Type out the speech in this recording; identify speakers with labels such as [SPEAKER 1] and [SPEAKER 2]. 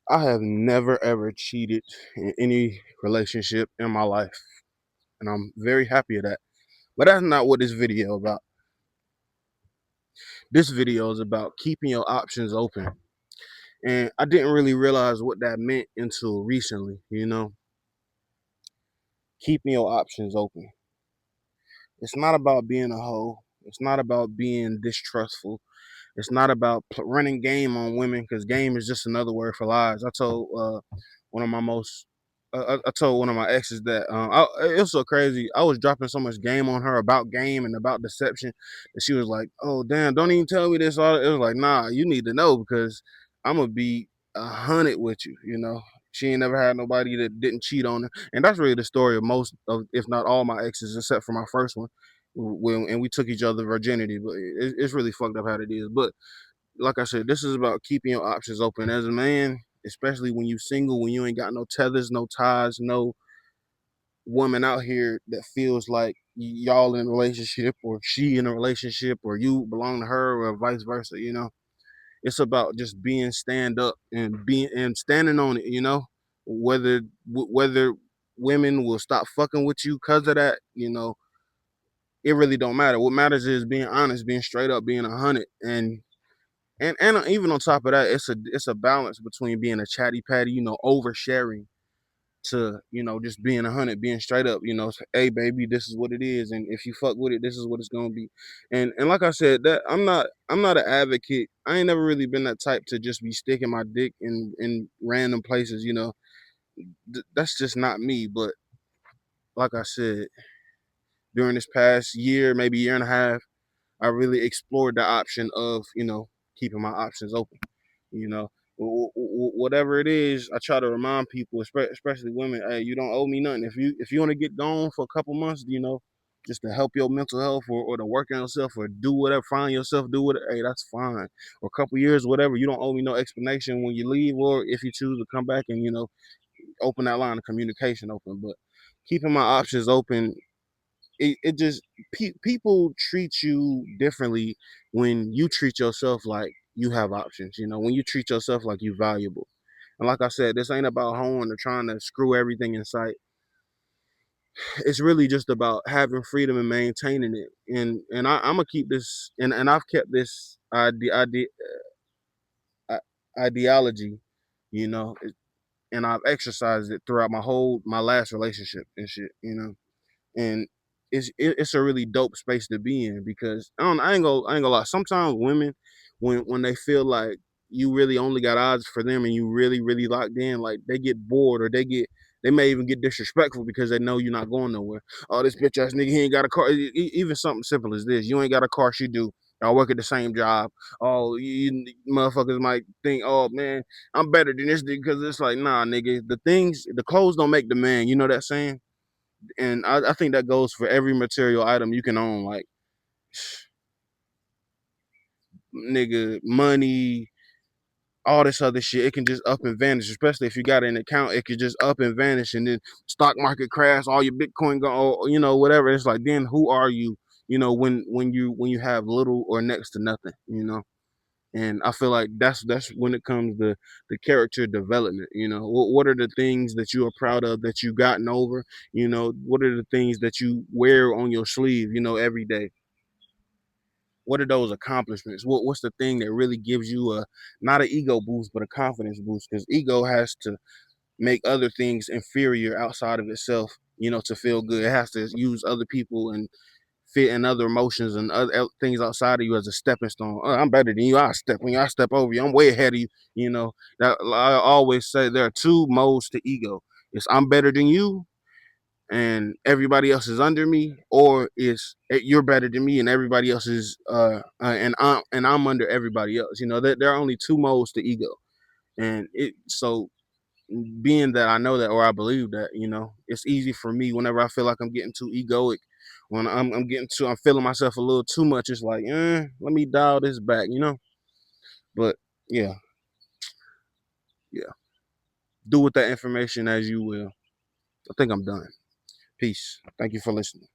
[SPEAKER 1] I have never ever cheated in any relationship in my life, and I'm very happy of that. But that's not what this video about. This video is about keeping your options open. And I didn't really realize what that meant until recently, keeping your options open. It's not about being a hoe. It's not about being distrustful. It's not about running game on women, because game is just another word for lies. One of my most, I told one of my exes that it was so crazy. I was dropping so much game on her about game and about deception that she was like, "Oh damn, don't even tell me this." All it was like, "Nah, you need to know because I'm gonna be 100 with you." She ain't never had nobody that didn't cheat on her, and that's really the story of most of, if not all, my exes, except for my first one. And we took each other virginity, but it's really fucked up how it is. But like I said, this is about keeping your options open as a man, especially when you single, when you ain't got no tethers, no ties, no woman out here that feels like y'all in a relationship, or she in a relationship, or you belong to her, or vice versa. It's about just being stand up and being and standing on it. Whether women will stop fucking with you because of that, it really don't matter. What matters is being honest, being straight up, being 100. And even on top of that, it's a balance between being a chatty patty, oversharing, to just being 100, being straight up. Hey baby, this is what it is, and if you fuck with it, this is what it's gonna be. And like I said, that I'm not an advocate. I ain't never really been that type to just be sticking my dick in random places. That's just not me. But like I said, during this past year, maybe year and a half, I really explored the option of keeping my options open. You know, whatever it is, I try to remind people, especially women, hey, you don't owe me nothing. If you want to get gone for a couple months, just to help your mental health, or to work on yourself, or do whatever, find yourself, do it. Hey, that's fine. Or a couple years, whatever. You don't owe me no explanation when you leave, or if you choose to come back, and open that line of communication open. But keeping my options open, it just people treat you differently when you treat yourself like you have options. When you treat yourself like you valuable. And like I said, this ain't about hoeing or trying to screw everything in sight. It's really just about having freedom and maintaining it. I'm gonna keep this, and I've kept this ideology, you know, and I've exercised it throughout my last relationship and shit. And it's a really dope space to be in, because I ain't gonna lie. Sometimes women, when they feel like you really only got eyes for them, and you really really locked in, like they get bored, or they may even get disrespectful because they know you're not going nowhere. Oh, this bitch ass nigga, he ain't got a car. Even something simple as this: you ain't got a car, she do. Y'all work at the same job. Oh, you motherfuckers might think, oh man, I'm better than this nigga, because it's like, nah, nigga. The clothes don't make the man. You know that saying? And I think that goes for every material item you can own, like nigga, money, all this other shit. It can just up and vanish, especially if you got an account. It could just up and vanish, and then stock market crash, all your Bitcoin go, whatever. It's like, then who are you? When you have little or next to nothing. And I feel like that's when it comes to the character development. What are the things that you are proud of that you gotten over? What are the things that you wear on your sleeve, every day? What are those accomplishments? What's the thing that really gives you a, not an ego boost, but a confidence boost? Because ego has to make other things inferior outside of itself, to feel good. It has to use other people and fit in other emotions and other things outside of you as a stepping stone. Oh, I'm better than you. I step over you. I'm way ahead of you. That I always say, there are two modes to ego. It's I'm better than you, and everybody else is under me, or it's you're better than me and everybody else is and I'm under everybody else. There are only two modes to ego. And it so being that I know that, or I believe that, it's easy for me whenever I feel like I'm getting too egoic, when I'm feeling myself a little too much. It's like, let me dial this back. But yeah, yeah. Do with that information as you will. I think I'm done. Peace. Thank you for listening.